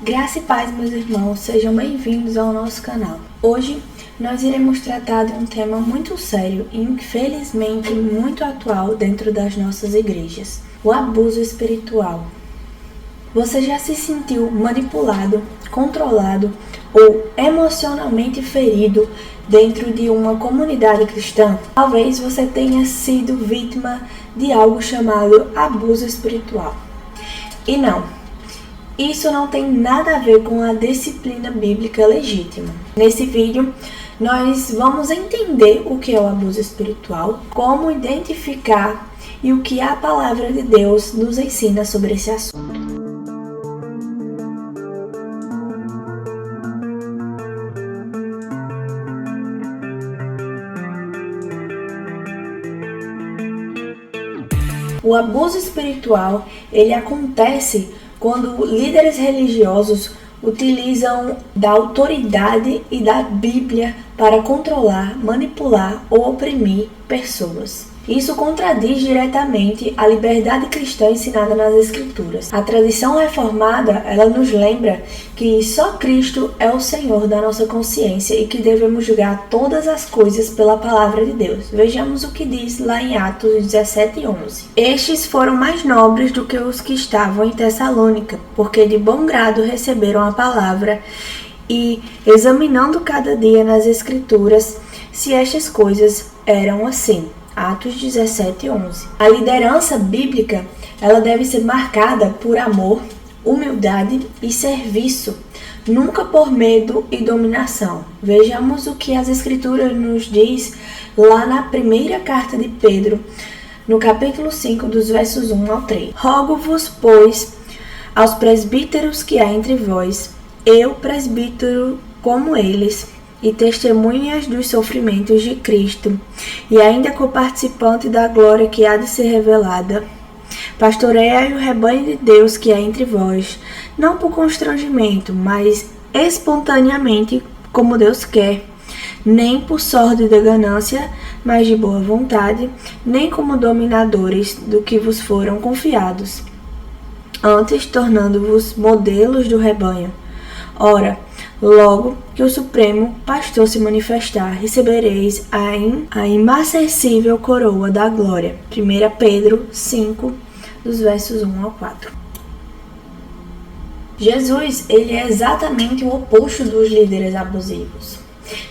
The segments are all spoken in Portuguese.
Graça e paz, meus irmãos, sejam bem-vindos ao nosso canal. Hoje nós iremos tratar de um tema muito sério e infelizmente muito atual dentro das nossas igrejas: o abuso espiritual. Você já se sentiu manipulado, controlado ou emocionalmente ferido dentro de uma comunidade cristã? Talvez você tenha sido vítima de algo chamado abuso espiritual. E não, isso não tem nada a ver com a disciplina bíblica legítima. Nesse vídeo, nós vamos entender o que é o abuso espiritual, como identificar e o que a palavra de Deus nos ensina sobre esse assunto. O abuso espiritual, ele acontece quando líderes religiosos utilizam da autoridade e da Bíblia para controlar, manipular ou oprimir pessoas. Isso contradiz diretamente a liberdade cristã ensinada nas Escrituras. A tradição reformada, ela nos lembra que só Cristo é o Senhor da nossa consciência e que devemos julgar todas as coisas pela palavra de Deus. Vejamos o que diz lá em Atos 17:11. Estes foram mais nobres do que os que estavam em Tessalônica, porque de bom grado receberam a palavra e, examinando cada dia nas Escrituras, se estas coisas eram assim. Atos 17:11. A liderança bíblica, ela deve ser marcada por amor, humildade e serviço, nunca por medo e dominação. Vejamos o que as Escrituras nos diz lá na primeira carta de Pedro, no capítulo 5, dos versos 1 ao 3. Rogo-vos, pois, aos presbíteros que há entre vós, eu, presbítero como eles, e testemunhas dos sofrimentos de Cristo, e ainda coparticipante da glória que há de ser revelada. Pastoreai o rebanho de Deus que há entre vós, não por constrangimento, mas espontaneamente, como Deus quer, nem por sórdida ganância, mas de boa vontade, nem como dominadores do que vos foram confiados, antes tornando-vos modelos do rebanho. Ora, logo que o Supremo Pastor se manifestar, recebereis a inacessível coroa da glória. 1 Pedro 5, dos versos 1 ao 4. Jesus, ele é exatamente o oposto dos líderes abusivos.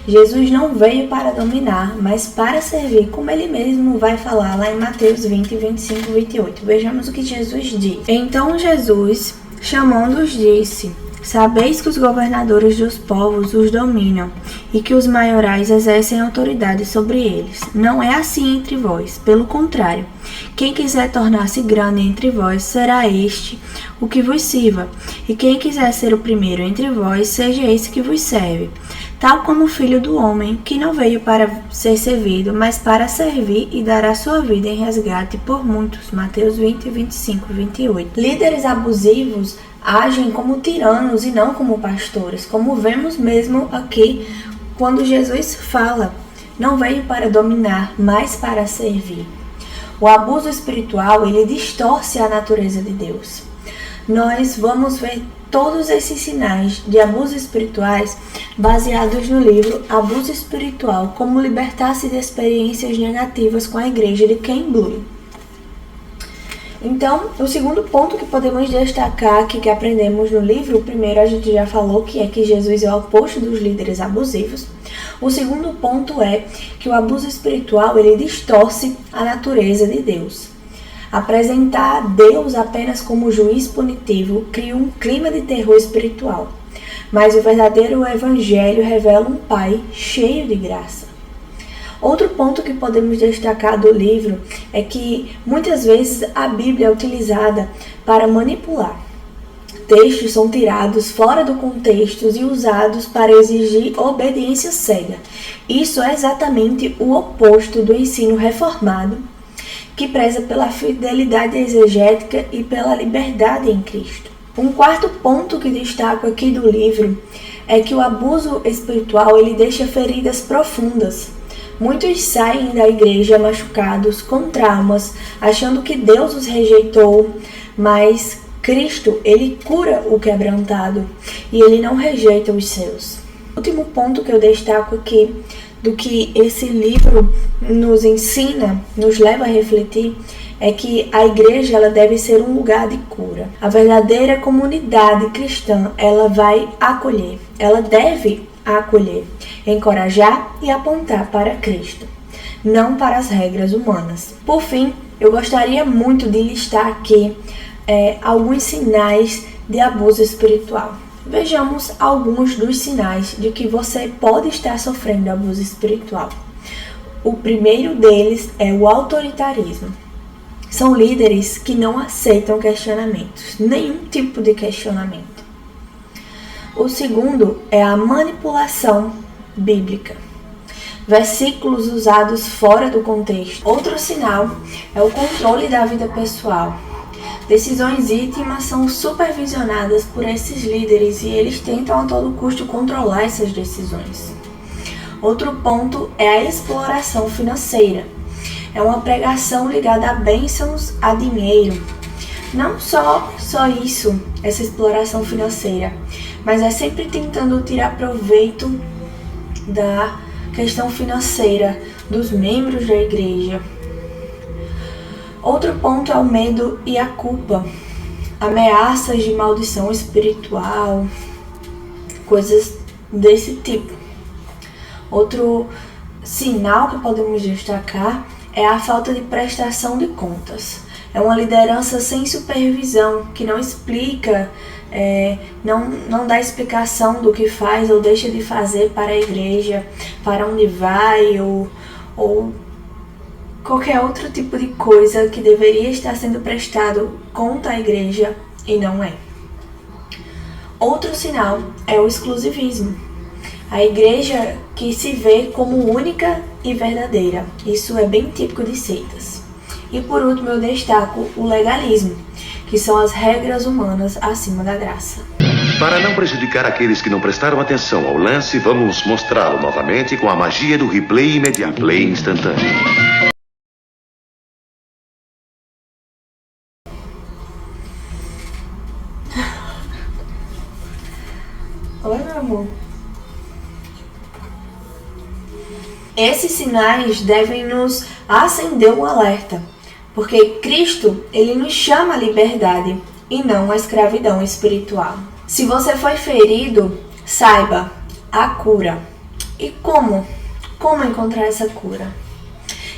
Jesus não veio para dominar, mas para servir, como ele mesmo vai falar lá em Mateus 20, 25 e 28. Vejamos o que Jesus diz. Então Jesus, chamando-os, disse: Sabeis que os governadores dos povos os dominam e que os maiorais exercem autoridade sobre eles. Não é assim entre vós. Pelo contrário, quem quiser tornar-se grande entre vós, será este o que vos sirva. E quem quiser ser o primeiro entre vós, seja esse que vos serve. Tal como o Filho do Homem, que não veio para ser servido, mas para servir e dar a sua vida em resgate por muitos. Mateus 20, 25 e 28. Líderes abusivos agem como tiranos e não como pastores, como vemos mesmo aqui quando Jesus fala: não veio para dominar, mas para servir. O abuso espiritual, ele distorce a natureza de Deus. Nós vamos ver todos esses sinais de abuso espirituais baseados no livro Abuso Espiritual, como libertar-se de experiências negativas com a igreja de Ken Bloy. Então, o segundo ponto que podemos destacar aqui que aprendemos no livro, o primeiro a gente já falou, que é que Jesus é o oposto dos líderes abusivos. O segundo ponto é que o abuso espiritual, ele distorce a natureza de Deus. Apresentar Deus apenas como juiz punitivo cria um clima de terror espiritual, mas o verdadeiro evangelho revela um Pai cheio de graça. Outro ponto que podemos destacar do livro é que muitas vezes a Bíblia é utilizada para manipular. Textos são tirados fora do contexto e usados para exigir obediência cega. Isso é exatamente o oposto do ensino reformado, que preza pela fidelidade exegética e pela liberdade em Cristo. Um quarto ponto que destaco aqui do livro é que o abuso espiritual, ele deixa feridas profundas. Muitos saem da igreja machucados, com traumas, achando que Deus os rejeitou, mas Cristo, ele cura o quebrantado e ele não rejeita os seus. O último ponto que eu destaco aqui do que esse livro nos ensina, nos leva a refletir, é que a igreja ela deve ser um lugar de cura. A verdadeira comunidade cristã, ela vai acolher, ela deve acolher, encorajar e apontar para Cristo, não para as regras humanas. Por fim, eu gostaria muito de listar aqui alguns sinais de abuso espiritual. Vejamos alguns dos sinais de que você pode estar sofrendo abuso espiritual. O primeiro deles é o autoritarismo. São líderes que não aceitam questionamentos, nenhum tipo de questionamento. O segundo é a manipulação bíblica. Versículos usados fora do contexto. Outro sinal é o controle da vida pessoal. Decisões íntimas são supervisionadas por esses líderes e eles tentam a todo custo controlar essas decisões. Outro ponto é a exploração financeira. É uma pregação ligada a bênçãos, a dinheiro. Não só isso, essa exploração financeira, mas é sempre tentando tirar proveito da questão financeira dos membros da igreja. Outro ponto é o medo e a culpa, ameaças de maldição espiritual, coisas desse tipo. Outro sinal que podemos destacar é a falta de prestação de contas. É uma liderança sem supervisão, que não explica, não dá explicação do que faz ou deixa de fazer para a igreja, para onde vai ou qualquer outro tipo de coisa que deveria estar sendo prestado contra a igreja e não é. Outro sinal é o exclusivismo. A igreja que se vê como única e verdadeira. Isso é bem típico de seitas. E por último eu destaco o legalismo, que são as regras humanas acima da graça. Para não prejudicar aqueles que não prestaram atenção ao lance, vamos mostrá-lo novamente com a magia do replay imediato. Replay instantâneo. Oi, meu amor. Esses sinais devem nos acender um alerta, porque Cristo, ele nos chama à liberdade e não à escravidão espiritual. Se você foi ferido, saiba a cura. E como? Como encontrar essa cura?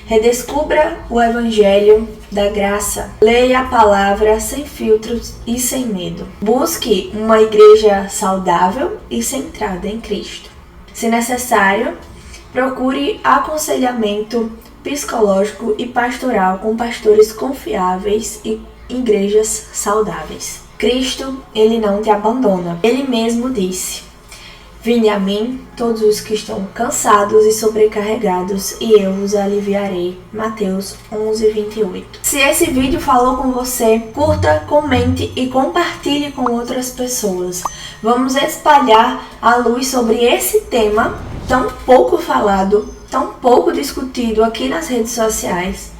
Redescubra o Evangelho da graça. Leia a palavra sem filtros e sem medo. Busque uma igreja saudável e centrada em Cristo. Se necessário, procure aconselhamento psicológico e pastoral com pastores confiáveis e igrejas saudáveis. Cristo, ele não te abandona. Ele mesmo disse: "Vinde a mim, todos os que estão cansados e sobrecarregados, e eu vos aliviarei." Mateus 11:28. Se esse vídeo falou com você, curta, comente e compartilhe com outras pessoas. Vamos espalhar a luz sobre esse tema tão pouco falado, tão pouco discutido aqui nas redes sociais.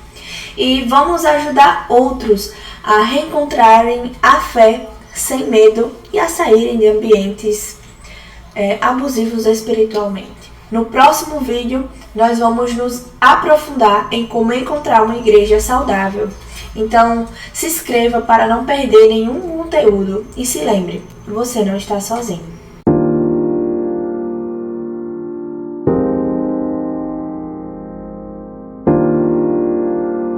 E vamos ajudar outros a reencontrarem a fé sem medo e a saírem de ambientes abusivos espiritualmente. No próximo vídeo, nós vamos nos aprofundar em como encontrar uma igreja saudável. Então, se inscreva para não perder nenhum conteúdo e se lembre, você não está sozinho.